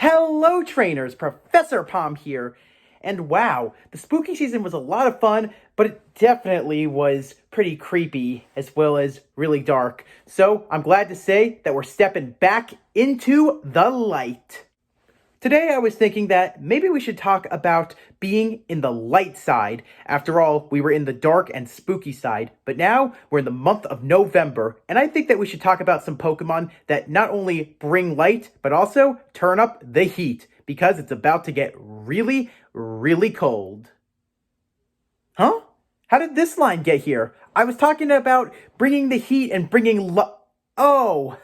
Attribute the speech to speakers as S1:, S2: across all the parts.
S1: Hello trainers, Professor Palm here. And wow, the spooky season was a lot of fun, but it definitely was pretty creepy as well as really dark. So I'm glad to say that we're stepping back into the light. Today I was thinking that maybe we should talk about being in the light side. After all, we were in the dark and spooky side, but now we're in the month of November, and I think that we should talk about some Pokemon that not only bring light, but also turn up the heat, because it's about to get really, really cold. Huh? How did this line get here? I was talking about bringing the heat and bringing Oh,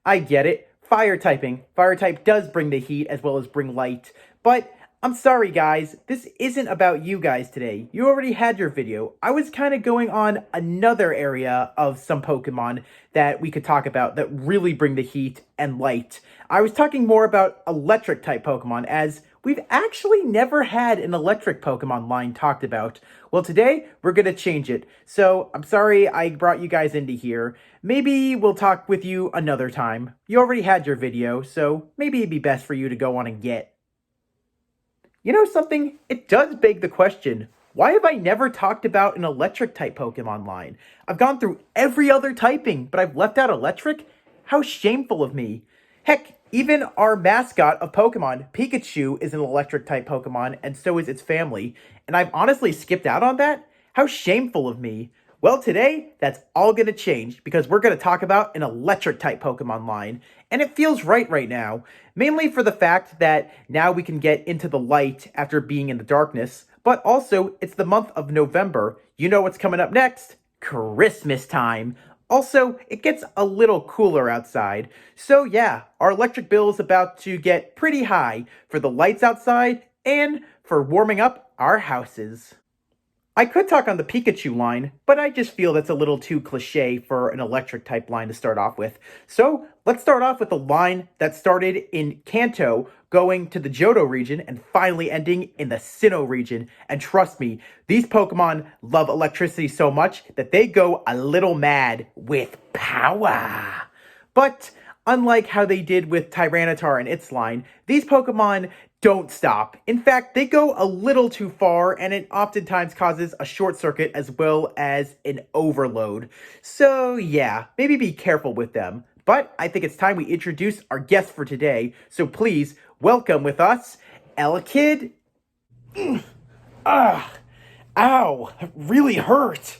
S1: I get it. Fire typing. Fire type does bring the heat as well as bring light. But I'm sorry guys, this isn't about you guys today. You already had your video. I was kind of going on another area of some Pokemon that we could talk about that really bring the heat and light. I was talking more about electric type Pokemon, as we've actually never had an electric Pokemon line talked about. Well, today we're going to change it. So I'm sorry I brought you guys into here. Maybe we'll talk with you another time. You already had your video, so maybe it'd be best for you to go on and get. You know something? It does beg the question, why have I never talked about an electric type Pokemon line? I've gone through every other typing, but I've left out electric? How shameful of me. Heck, even our mascot of Pokemon, Pikachu, is an electric type Pokemon, and so is its family. And I've honestly skipped out on that? How shameful of me. Well, today, that's all going to change, because we're going to talk about an electric type Pokemon line. And it feels right now, mainly for the fact that now we can get into the light after being in the darkness, but also it's the month of November. You know what's coming up next? Christmas time. Also, it gets a little cooler outside. So yeah, our electric bill is about to get pretty high for the lights outside and for warming up our houses. I could talk on the Pikachu line, but I just feel that's a little too cliche for an electric type line to start off with. So let's start off with the line that started in Kanto, going to the Johto region, and finally ending in the Sinnoh region. And trust me, these Pokemon love electricity so much that they go a little mad with power. But unlike how they did with Tyranitar and its line, these Pokemon don't stop. In fact, they go a little too far, and it oftentimes causes a short circuit as well as an overload. So yeah, maybe be careful with them. But I think it's time we introduce our guest for today. So please, welcome with us, Elekid. Ow, that really hurt.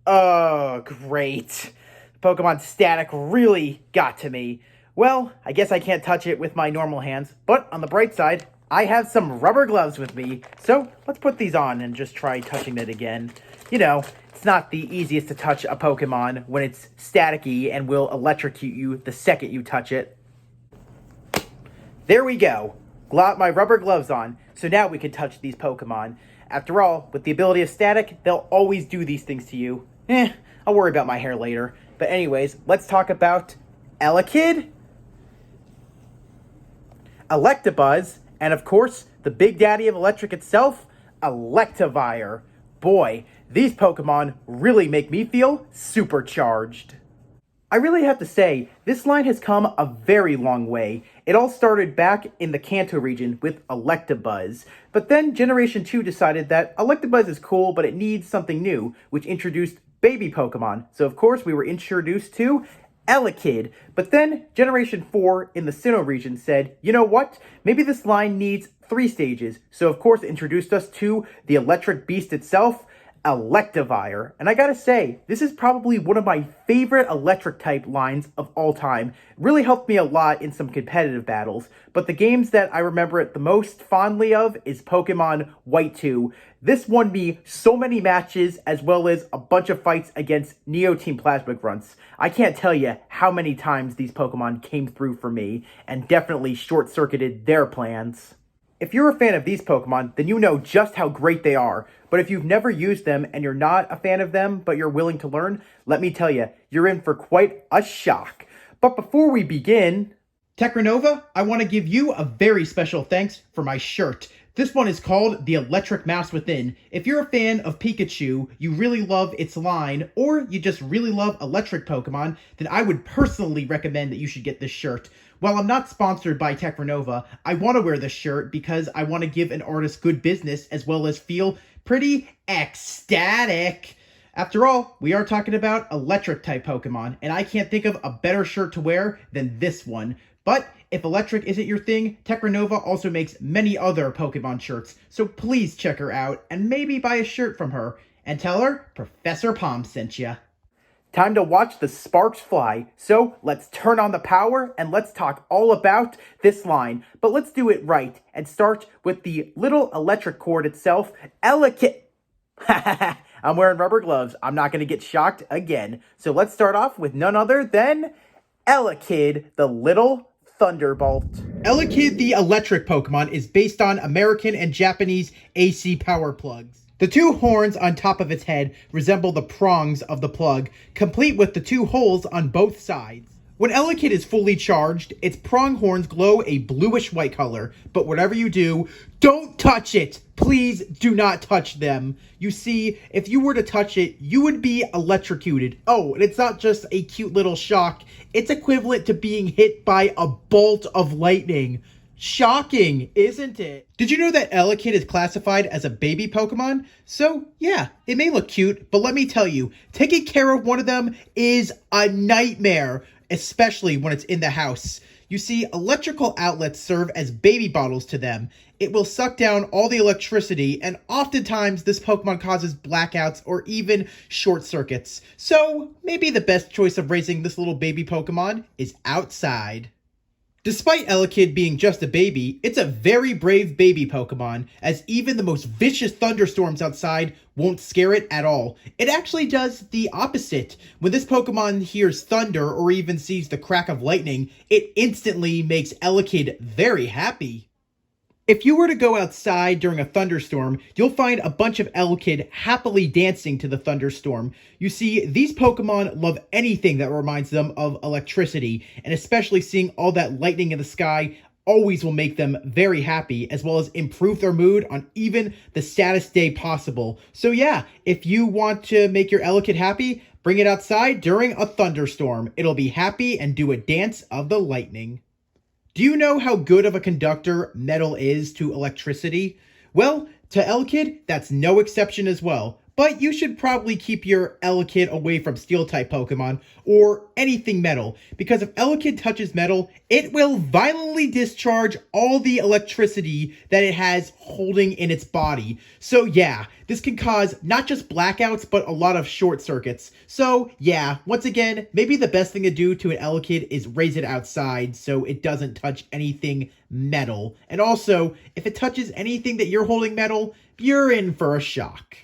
S1: Oh, great. Pokemon Static really got to me. Well, I guess I can't touch it with my normal hands, but on the bright side, I have some rubber gloves with me, so let's put these on and just try touching it again. You know, it's not the easiest to touch a Pokemon when it's staticky and will electrocute you the second you touch it. There we go. Got my rubber gloves on, so now we can touch these Pokemon. After all, with the ability of static, they'll always do these things to you. I'll worry about my hair later. But anyways, let's talk about Elekid, Electabuzz, and of course, the big daddy of electric itself, Electivire. Boy, these Pokemon really make me feel supercharged. I really have to say, this line has come a very long way. It all started back in the Kanto region with Electabuzz, but then Generation 2 decided that Electabuzz is cool, but it needs something new, which introduced baby Pokemon. So of course, we were introduced to Elekid. But then Generation 4 in the Sinnoh region said, you know what? Maybe this line needs 3 stages. So of course it introduced us to the electric beast itself, Electivire. And I gotta say, this is probably one of my favorite electric type lines of all time. It really helped me a lot in some competitive battles, but the games that I remember it the most fondly of is Pokemon White 2. This won me so many matches as well as a bunch of fights against Neo Team Plasma Grunts. I can't tell you how many times these Pokemon came through for me and definitely short-circuited their plans. If you're a fan of these Pokemon, then you know just how great they are. But if you've never used them and you're not a fan of them, but you're willing to learn, let me tell you, you're in for quite a shock. But before we begin, Techronova, I want to give you a very special thanks for my shirt. This one is called The Electric Mouse Within. If you're a fan of Pikachu, you really love its line, or you just really love electric Pokemon, then I would personally recommend that you should get this shirt. While I'm not sponsored by Technova, I want to wear this shirt because I want to give an artist good business as well as feel pretty ecstatic. After all, we are talking about electric-type Pokemon, and I can't think of a better shirt to wear than this one. But if electric isn't your thing, Technova also makes many other Pokemon shirts, so please check her out and maybe buy a shirt from her. And tell her Professor Palm sent ya. Time to watch the sparks fly, so let's turn on the power and let's talk all about this line. But let's do it right and start with the little electric cord itself, Elekid. I'm wearing rubber gloves. I'm not going to get shocked again. So let's start off with none other than Elekid, the little Thunderbolt. Elekid, the electric Pokemon, is based on American and Japanese AC power plugs. The two horns on top of its head resemble the prongs of the plug, complete with the two holes on both sides. When Elekid is fully charged, its prong horns glow a bluish-white color, but whatever you do, don't touch it! Please do not touch them. You see, if you were to touch it, you would be electrocuted. Oh, and it's not just a cute little shock, it's equivalent to being hit by a bolt of lightning. Shocking, isn't it? Did you know that Elekid is classified as a baby Pokemon? So, yeah, it may look cute, but let me tell you, taking care of one of them is a nightmare, especially when it's in the house. You see, electrical outlets serve as baby bottles to them. It will suck down all the electricity, and oftentimes this Pokemon causes blackouts or even short circuits. So, maybe the best choice of raising this little baby Pokemon is outside. Despite Elekid being just a baby, it's a very brave baby Pokemon, as even the most vicious thunderstorms outside won't scare it at all. It actually does the opposite. When this Pokemon hears thunder or even sees the crack of lightning, it instantly makes Elekid very happy. If you were to go outside during a thunderstorm, you'll find a bunch of Elekid happily dancing to the thunderstorm. You see, these Pokemon love anything that reminds them of electricity, and especially seeing all that lightning in the sky always will make them very happy, as well as improve their mood on even the saddest day possible. So yeah, if you want to make your Elekid happy, bring it outside during a thunderstorm. It'll be happy and do a dance of the lightning. Do you know how good of a conductor metal is to electricity? Well, to Elekid, that's no exception as well. But you should probably keep your Elekid away from Steel-type Pokemon or anything metal, because if Elekid touches metal, it will violently discharge all the electricity that it has holding in its body. So yeah, this can cause not just blackouts, but a lot of short circuits. So yeah, once again, maybe the best thing to do to an Elekid is raise it outside so it doesn't touch anything metal. And also, if it touches anything that you're holding metal, you're in for a shock.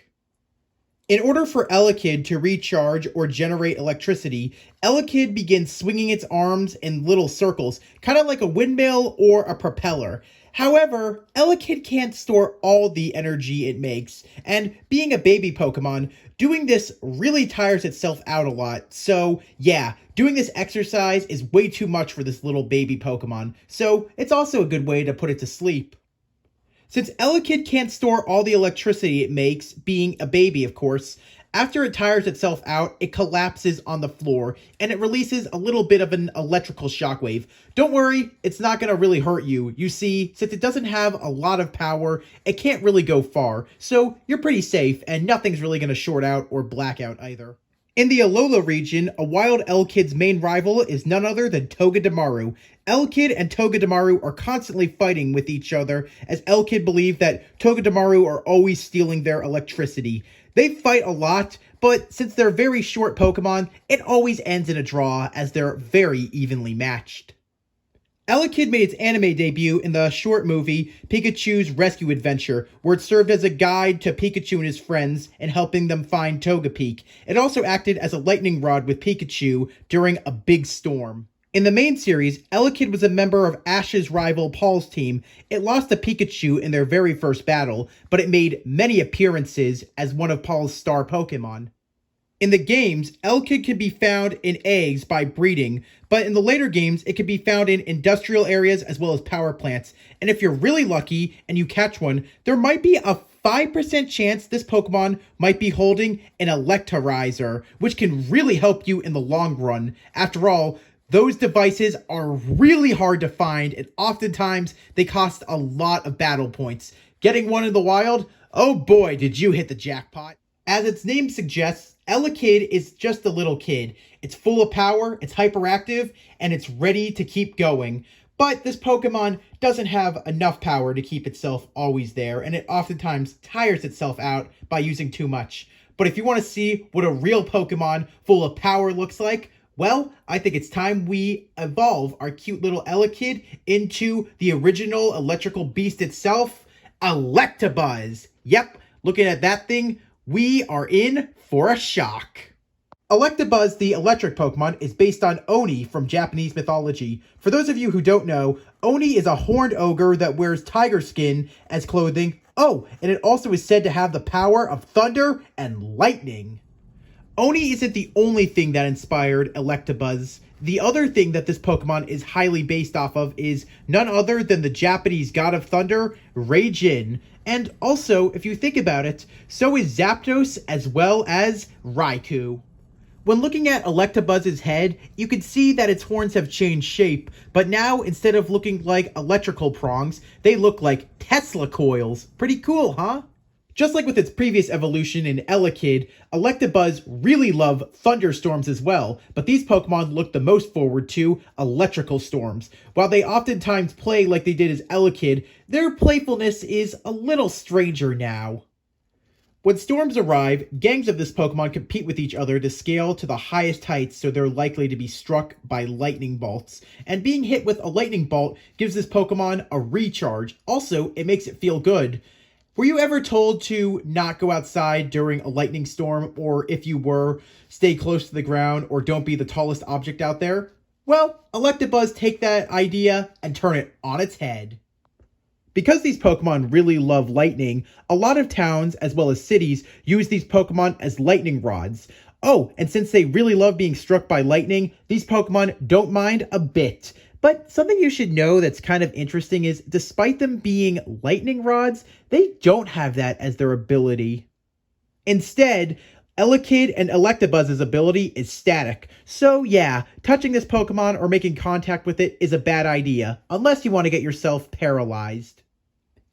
S1: In order for Elekid to recharge or generate electricity, Elekid begins swinging its arms in little circles, kind of like a windmill or a propeller. However, Elekid can't store all the energy it makes, and being a baby Pokemon, doing this really tires itself out a lot. So yeah, doing this exercise is way too much for this little baby Pokemon, so it's also a good way to put it to sleep. Since Elekid can't store all the electricity it makes, being a baby of course, after it tires itself out, it collapses on the floor, and it releases a little bit of an electrical shockwave. Don't worry, it's not going to really hurt you. You see, since it doesn't have a lot of power, it can't really go far, so you're pretty safe, and nothing's really going to short out or black out either. In the Alola region, a wild Elekid's main rival is none other than Togedemaru. Elekid and Togedemaru are constantly fighting with each other, as Elekid believe that Togedemaru are always stealing their electricity. They fight a lot, but since they're very short Pokemon, it always ends in a draw, as they're very evenly matched. Elekid made its anime debut in the short movie Pikachu's Rescue Adventure, where it served as a guide to Pikachu and his friends in helping them find Togepi. It also acted as a lightning rod with Pikachu during a big storm. In the main series, Elekid was a member of Ash's rival Paul's team. It lost to Pikachu in their very first battle, but it made many appearances as one of Paul's star Pokemon. In the games, Elekid can be found in eggs by breeding, but in the later games, it can be found in industrial areas as well as power plants. And if you're really lucky and you catch one, there might be a 5% chance this Pokemon might be holding an Electivire, which can really help you in the long run. After all, those devices are really hard to find, and oftentimes they cost a lot of battle points. Getting one in the wild? Oh boy, did you hit the jackpot. As its name suggests, Elekid is just a little kid. It's full of power, it's hyperactive, and it's ready to keep going. But this Pokemon doesn't have enough power to keep itself always there, and it oftentimes tires itself out by using too much. But if you want to see what a real Pokemon full of power looks like, well, I think it's time we evolve our cute little Elekid into the original electrical beast itself, Electabuzz. Yep, looking at that thing, we are in for a shock. Electabuzz, the electric Pokemon, is based on Oni from Japanese mythology. For those of you who don't know, Oni is a horned ogre that wears tiger skin as clothing. Oh, and it also is said to have the power of thunder and lightning. Oni isn't the only thing that inspired Electabuzz. The other thing that this Pokemon is highly based off of is none other than the Japanese god of thunder, Raijin. And also, if you think about it, so is Zapdos as well as Raikou. When looking at Electabuzz's head, you can see that its horns have changed shape, but now instead of looking like electrical prongs, they look like Tesla coils. Pretty cool, huh? Just like with its previous evolution in Elekid, Electabuzz really love thunderstorms as well, but these Pokemon look the most forward to electrical storms. While they oftentimes play like they did as Elekid, their playfulness is a little stranger now. When storms arrive, gangs of this Pokemon compete with each other to scale to the highest heights so they're likely to be struck by lightning bolts. And being hit with a lightning bolt gives this Pokemon a recharge. Also, it makes it feel good. Were you ever told to not go outside during a lightning storm, or if you were, stay close to the ground or don't be the tallest object out there? Well, Electabuzz take that idea and turn it on its head. Because these Pokemon really love lightning, a lot of towns as well as cities use these Pokemon as lightning rods. Oh, and since they really love being struck by lightning, these Pokemon don't mind a bit. But something you should know that's kind of interesting is, despite them being lightning rods, they don't have that as their ability. Instead, Elekid and Electabuzz's ability is static. So yeah, touching this Pokemon or making contact with it is a bad idea, unless you want to get yourself paralyzed.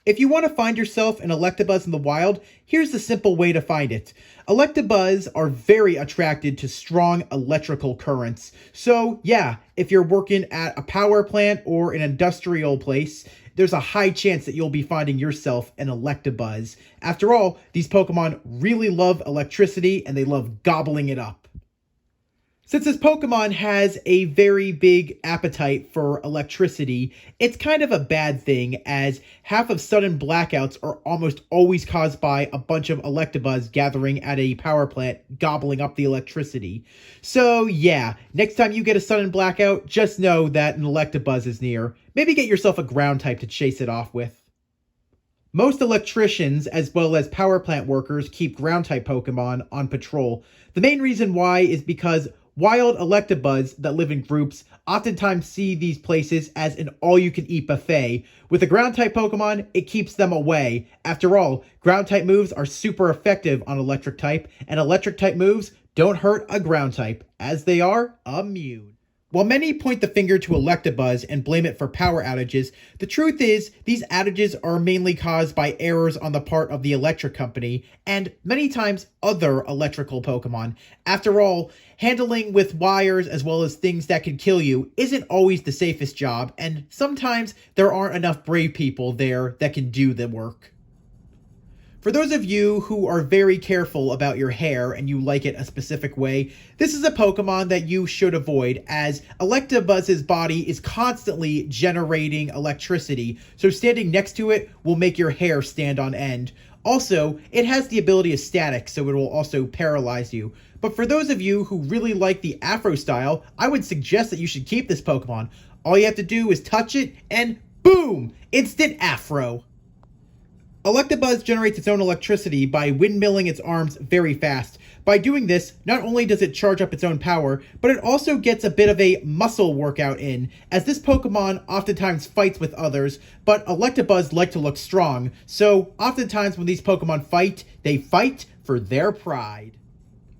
S1: If you want to find yourself an Electabuzz in the wild, here's the simple way to find it. Electabuzz are very attracted to strong electrical currents. So yeah, if you're working at a power plant or an industrial place, there's a high chance that you'll be finding yourself an Electabuzz. After all, these Pokemon really love electricity and they love gobbling it up. Since this Pokemon has a very big appetite for electricity, it's kind of a bad thing, as half of sudden blackouts are almost always caused by a bunch of Electabuzz gathering at a power plant, gobbling up the electricity. So yeah, next time you get a sudden blackout, just know that an Electabuzz is near. Maybe get yourself a ground type to chase it off with. Most electricians, as well as power plant workers, keep ground type Pokemon on patrol. The main reason why is because wild Electabuzz that live in groups oftentimes see these places as an all-you-can-eat buffet. With a ground-type Pokemon, it keeps them away. After all, ground-type moves are super effective on electric-type, and electric-type moves don't hurt a ground-type, as they are immune. While many point the finger to Electabuzz and blame it for power outages, the truth is these outages are mainly caused by errors on the part of the electric company, and many times other electrical Pokemon. After all, handling with wires as well as things that can kill you isn't always the safest job, and sometimes there aren't enough brave people there that can do the work. For those of you who are very careful about your hair and you like it a specific way, this is a Pokemon that you should avoid, as Electabuzz's body is constantly generating electricity, so standing next to it will make your hair stand on end. Also, it has the ability of static, so it will also paralyze you. But for those of you who really like the Afro style, I would suggest that you should keep this Pokemon. All you have to do is touch it and boom! Instant Afro! Electabuzz generates its own electricity by windmilling its arms very fast. By doing this, not only does it charge up its own power, but it also gets a bit of a muscle workout in, as this Pokemon oftentimes fights with others, but Electabuzz like to look strong, so oftentimes when these Pokemon fight, they fight for their pride.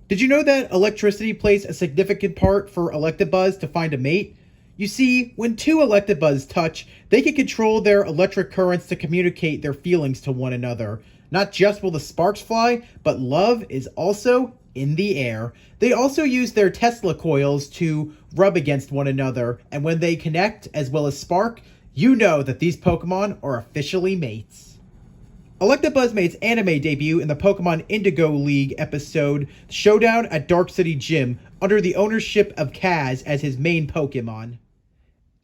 S1: Did you know that electricity plays a significant part for Electabuzz to find a mate? You see, when two Electabuzz touch, they can control their electric currents to communicate their feelings to one another. Not just will the sparks fly, but love is also in the air. They also use their Tesla coils to rub against one another, and when they connect as well as spark, you know that these Pokemon are officially mates. Electabuzz made its anime debut in the Pokemon Indigo League episode Showdown at Dark City Gym under the ownership of Kaz as his main Pokemon.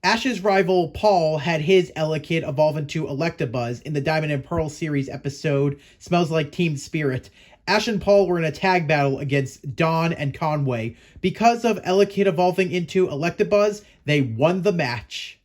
S1: Ash's rival Paul had his Elekid evolve into Electabuzz in the Diamond and Pearl series episode Smells Like Team Spirit. Ash and Paul were in a tag battle against Dawn and Conway. Because of Elekid evolving into Electabuzz, they won the match.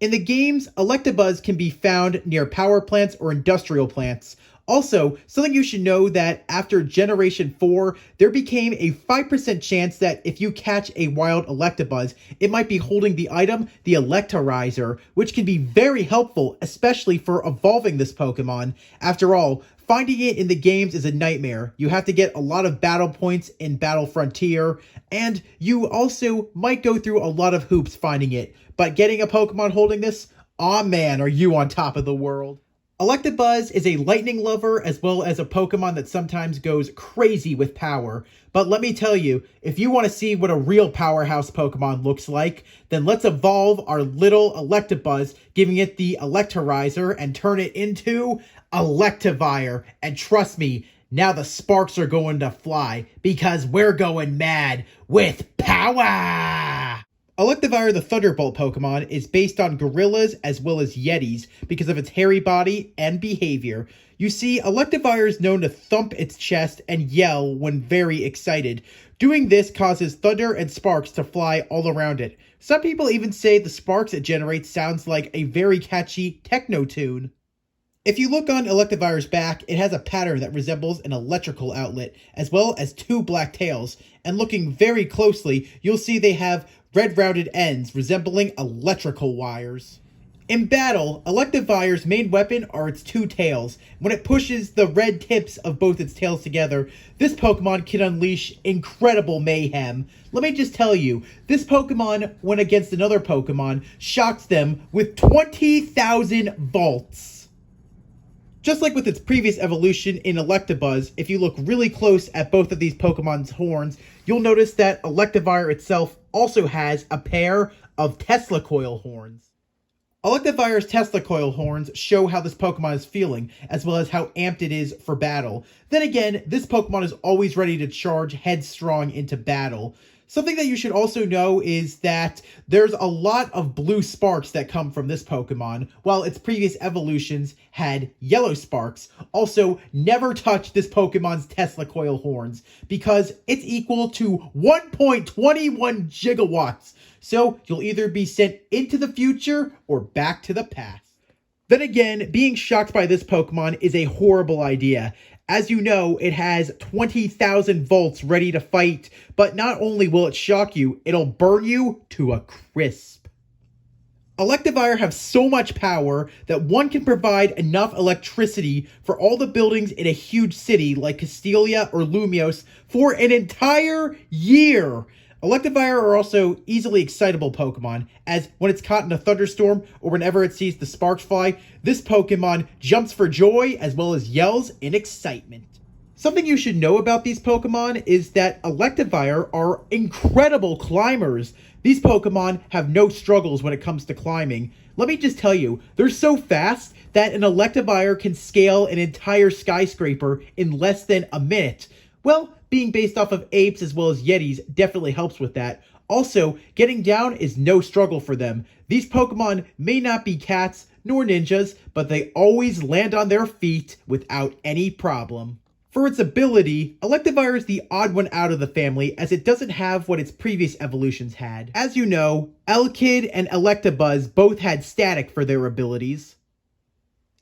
S1: In the games, Electabuzz can be found near power plants or industrial plants. Also, something you should know that after Generation 4, there became a 5% chance that if you catch a wild Electabuzz, it might be holding the item, the Electirizer, which can be very helpful, especially for evolving this Pokemon. After all, finding it in the games is a nightmare. You have to get a lot of battle points in Battle Frontier, and you also might go through a lot of hoops finding it. But getting a Pokemon holding this, aw man, are you on top of the world. Electabuzz is a lightning lover as well as a Pokemon that sometimes goes crazy with power. But let me tell you, if you want to see what a real powerhouse Pokemon looks like, then let's evolve our little Electabuzz, giving it the Electirizer and turn it into Electivire. And trust me, now the sparks are going to fly because we're going mad with power! Electivire, the Thunderbolt Pokemon, is based on gorillas as well as yetis because of its hairy body and behavior. You see, Electivire is known to thump its chest and yell when very excited. Doing this causes thunder and sparks to fly all around it. Some people even say the sparks it generates sounds like a very catchy techno tune. If you look on Electivire's back, it has a pattern that resembles an electrical outlet, as well as two black tails, and looking very closely, you'll see they have red rounded ends resembling electrical wires. In battle, Electivire's main weapon are its two tails. When it pushes the red tips of both its tails together, this Pokemon can unleash incredible mayhem. Let me just tell you, this Pokemon, when against another Pokemon, shocks them with 20,000 volts. Just like with its previous evolution in Electabuzz, if you look really close at both of these Pokemon's horns, you'll notice that Electivire itself also has a pair of Tesla coil horns. Electivire's Tesla coil horns show how this Pokemon is feeling, as well as how amped it is for battle. Then again, this Pokemon is always ready to charge headstrong into battle. Something that you should also know is that there's a lot of blue sparks that come from this Pokemon, while its previous evolutions had yellow sparks. Also, never touch this Pokemon's Tesla coil horns, because it's equal to 1.21 gigawatts. So you'll either be sent into the future or back to the past. Then again, being shocked by this Pokemon is a horrible idea. As you know, it has 20,000 volts ready to fight, but not only will it shock you, it'll burn you to a crisp. Electivire have so much power that one can provide enough electricity for all the buildings in a huge city like Castelia or Lumios for an entire year. Electivire are also easily excitable Pokemon, as when it's caught in a thunderstorm or whenever it sees the sparks fly, this Pokemon jumps for joy as well as yells in excitement. Something you should know about these Pokemon is that Electivire are incredible climbers. These Pokemon have no struggles when it comes to climbing. Let me just tell you, they're so fast that an Electivire can scale an entire skyscraper in less than a minute. Well, being based off of apes as well as yetis definitely helps with that. Also, getting down is no struggle for them. These Pokemon may not be cats nor ninjas, but they always land on their feet without any problem. For its ability, Electivire is the odd one out of the family as it doesn't have what its previous evolutions had. As you know, Elekid and Electabuzz both had static for their abilities.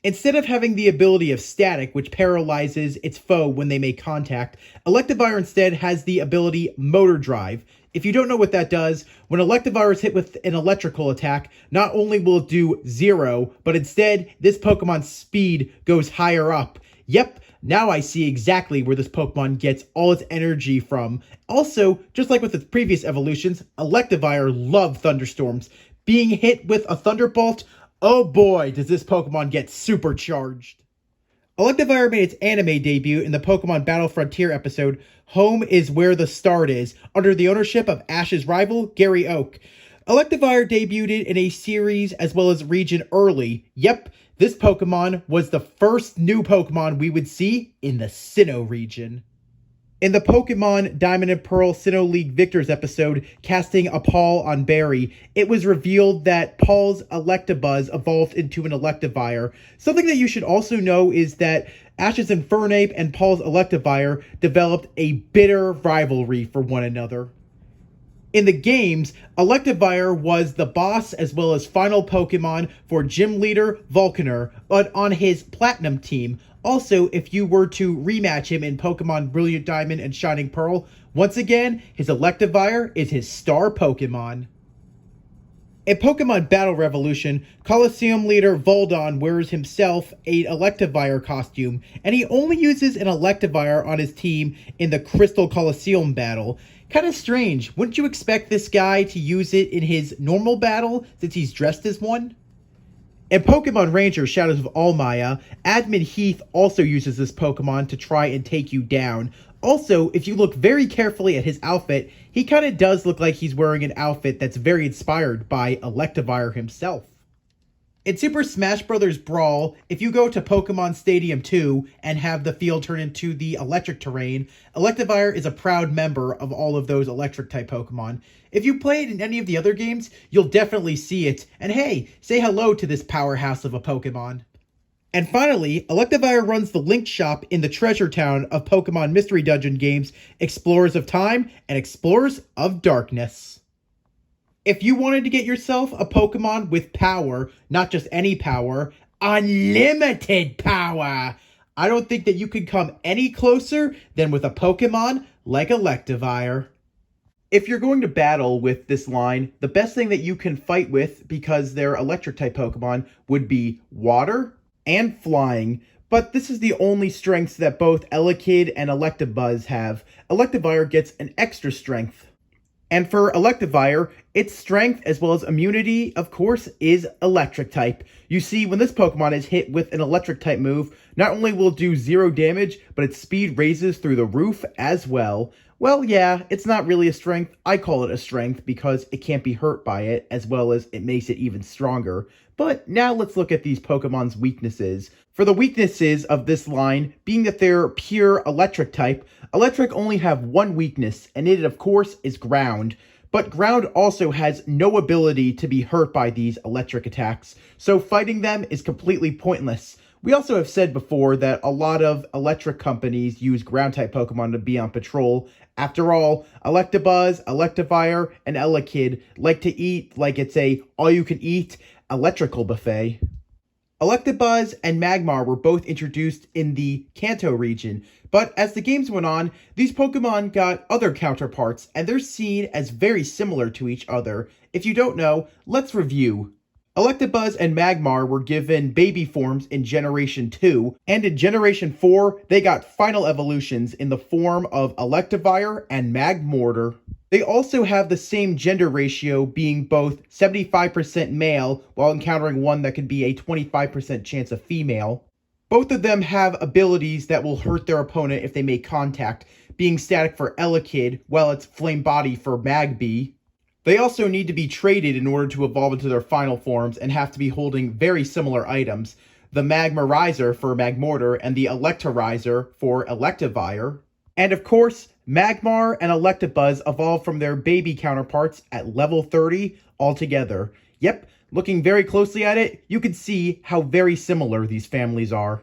S1: Instead of having the ability of static, which paralyzes its foe when they make contact, Electivire instead has the ability Motor Drive. If you don't know what that does, when Electivire is hit with an electrical attack, not only will it do 0, but instead, this Pokemon's speed goes higher up. Yep, now I see exactly where this Pokemon gets all its energy from. Also, just like with its previous evolutions, Electivire loved thunderstorms. Being hit with a Thunderbolt, oh boy, does this Pokemon get supercharged. Electivire made its anime debut in the Pokemon Battle Frontier episode, Home is Where the Start Is, under the ownership of Ash's rival, Gary Oak. Electivire debuted in a series as well as region early. Yep, this Pokemon was the first new Pokemon we would see in the Sinnoh region. In the Pokemon Diamond and Pearl Sinnoh League Victors episode, casting a Paul on Barry, it was revealed that Paul's Electabuzz evolved into an Electivire. Something that you should also know is that Ash's Infernape and Paul's Electivire developed a bitter rivalry for one another. In the games, Electivire was the boss as well as final Pokemon for Gym Leader Volcaner, but on his Platinum team. Also, if you were to rematch him in Pokemon Brilliant Diamond and Shining Pearl, once again, his Electivire is his star Pokemon. In Pokemon Battle Revolution, Colosseum leader Voldon wears himself an Electivire costume, and he only uses an Electivire on his team in the Crystal Colosseum battle. Kinda strange, wouldn't you expect this guy to use it in his normal battle since he's dressed as one? In Pokemon Ranger Shadows of Almaya, Admin Heath also uses this Pokemon to try and take you down. Also, if you look very carefully at his outfit, he kinda does look like he's wearing an outfit that's very inspired by Electivire himself. In Super Smash Bros. Brawl, if you go to Pokemon Stadium 2 and have the field turn into the electric terrain, Electivire is a proud member of all of those electric-type Pokemon. If you play it in any of the other games, you'll definitely see it, and hey, say hello to this powerhouse of a Pokemon. And finally, Electivire runs the Link Shop in the Treasure Town of Pokemon Mystery Dungeon games Explorers of Time and Explorers of Darkness. If you wanted to get yourself a Pokemon with power, not just any power, unlimited power, I don't think that you could come any closer than with a Pokemon like Electivire. If you're going to battle with this line, the best thing that you can fight with, because they're electric-type Pokemon, would be water and flying. But this is the only strengths that both Elekid and Electabuzz have. Electivire gets an extra strength. And for Electivire, its strength as well as immunity, of course, is electric type. You see, when this Pokemon is hit with an electric type move, not only will it do 0 damage, but its speed raises through the roof as well. Well, yeah, it's not really a strength. I call it a strength because it can't be hurt by it, as well as it makes it even stronger. But now let's look at these Pokemon's weaknesses. For the weaknesses of this line, being that they're pure electric type, electric only have one weakness, and it, of course, is ground. But ground also has no ability to be hurt by these electric attacks, so fighting them is completely pointless. We also have said before that a lot of electric companies use ground-type Pokemon to be on patrol. After all, Electabuzz, Electivire, and Elekid like to eat like it's a all-you-can-eat electrical buffet. Electabuzz and Magmar were both introduced in the Kanto region, but as the games went on, these Pokemon got other counterparts, and they're seen as very similar to each other. If you don't know, let's review. Electabuzz and Magmar were given baby forms in Generation 2, and in Generation 4, they got final evolutions in the form of Electivire and Magmortar. They also have the same gender ratio, being both 75% male, while encountering one that could be a 25% chance of female. Both of them have abilities that will hurt their opponent if they make contact, being static for Elekid, while it's flame body for Magby. They also need to be traded in order to evolve into their final forms and have to be holding very similar items. The Magmarizer for Magmortar and the Electarizer for Electivire. And of course, Magmar and Electabuzz evolved from their baby counterparts at level 30 altogether. Yep, looking very closely at it, you can see how very similar these families are.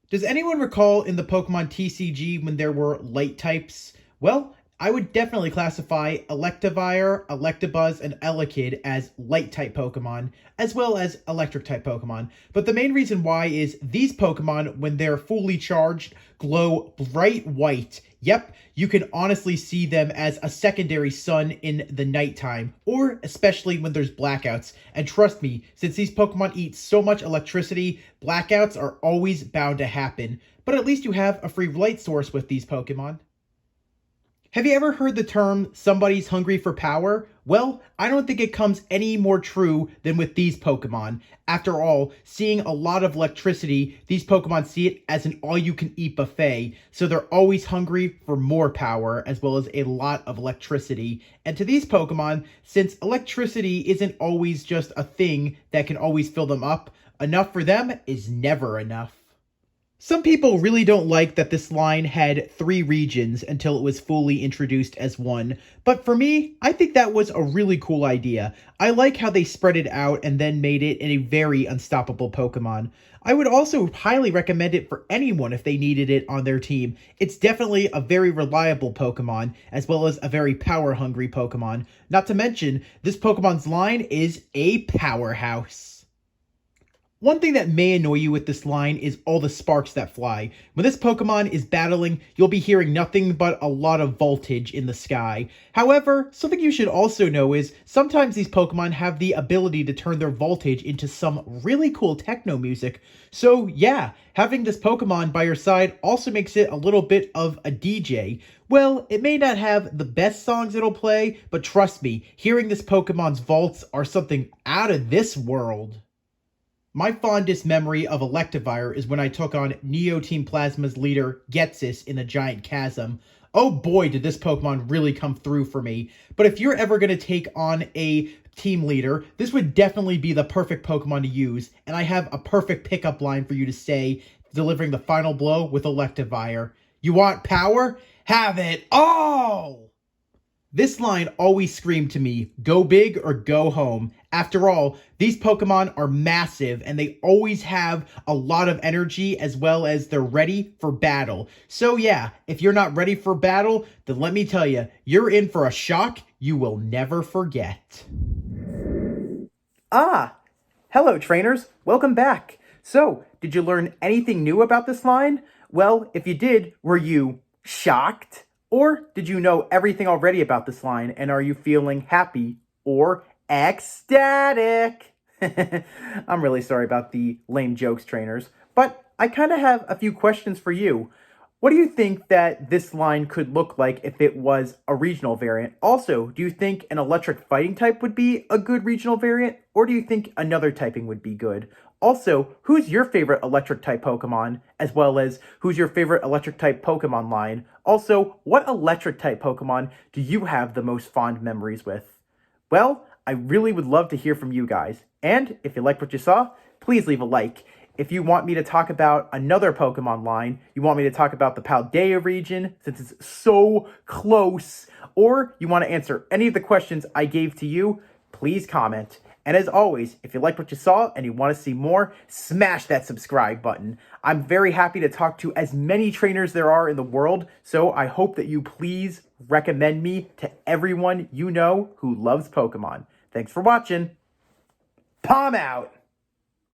S1: Does anyone recall in the Pokemon TCG when there were light types? Well, I would definitely classify Electivire, Electabuzz, and Elekid as light-type Pokemon, as well as electric-type Pokemon. But the main reason why is these Pokemon, when they're fully charged, glow bright white. Yep, you can honestly see them as a secondary sun in the nighttime, or especially when there's blackouts. And trust me, since these Pokemon eat so much electricity, blackouts are always bound to happen. But at least you have a free light source with these Pokemon. Have you ever heard the term, somebody's hungry for power? Well, I don't think it comes any more true than with these Pokemon. After all, seeing a lot of electricity, these Pokemon see it as an all-you-can-eat buffet, so they're always hungry for more power, as well as a lot of electricity. And to these Pokemon, since electricity isn't always just a thing that can always fill them up, enough for them is never enough. Some people really don't like that this line had 3 regions until it was fully introduced as one, but for me, I think that was a really cool idea. I like how they spread it out and then made it a very unstoppable Pokemon. I would also highly recommend it for anyone if they needed it on their team. It's definitely a very reliable Pokemon, as well as a very power-hungry Pokemon. Not to mention, this Pokemon's line is a powerhouse. One thing that may annoy you with this line is all the sparks that fly. When this Pokemon is battling, you'll be hearing nothing but a lot of voltage in the sky. However, something you should also know is sometimes these Pokemon have the ability to turn their voltage into some really cool techno music. So yeah, having this Pokemon by your side also makes it a little bit of a DJ. Well, it may not have the best songs it'll play, but trust me, hearing this Pokemon's vaults are something out of this world. My fondest memory of Electivire is when I took on Neo Team Plasma's leader, Getsis, in the Giant Chasm. Oh boy, did this Pokemon really come through for me. But if you're ever going to take on a team leader, this would definitely be the perfect Pokemon to use. And I have a perfect pickup line for you to say, delivering the final blow with Electivire. You want power? Have it all! This line always screamed to me, go big or go home. After all, these Pokemon are massive and they always have a lot of energy as well as they're ready for battle. So yeah, if you're not ready for battle, then let me tell you, you're in for a shock you will never forget.
S2: Ah, hello trainers, welcome back. So, did you learn anything new about this line? Well, if you did, were you shocked? Or did you know everything already about this line and are you feeling happy or ecstatic? I'm really sorry about the lame jokes, trainers, but I kind of have a few questions for you. What do you think that this line could look like if it was a regional variant? Also, do you think an electric fighting type would be a good regional variant? Or do you think another typing would be good? Also, who's your favorite electric type Pokemon? As well as, who's your favorite electric type Pokemon line? Also, what electric type Pokemon do you have the most fond memories with? Well, I really would love to hear from you guys. And if you liked what you saw, please leave a like. If you want me to talk about another Pokemon line, you want me to talk about the Paldea region, since it's so close, or you want to answer any of the questions I gave to you, please comment. And as always, if you liked what you saw and you want to see more, smash that subscribe button. I'm very happy to talk to as many trainers there are in the world, so I hope that you please recommend me to everyone you know who loves Pokemon. Thanks for watching. Palm out!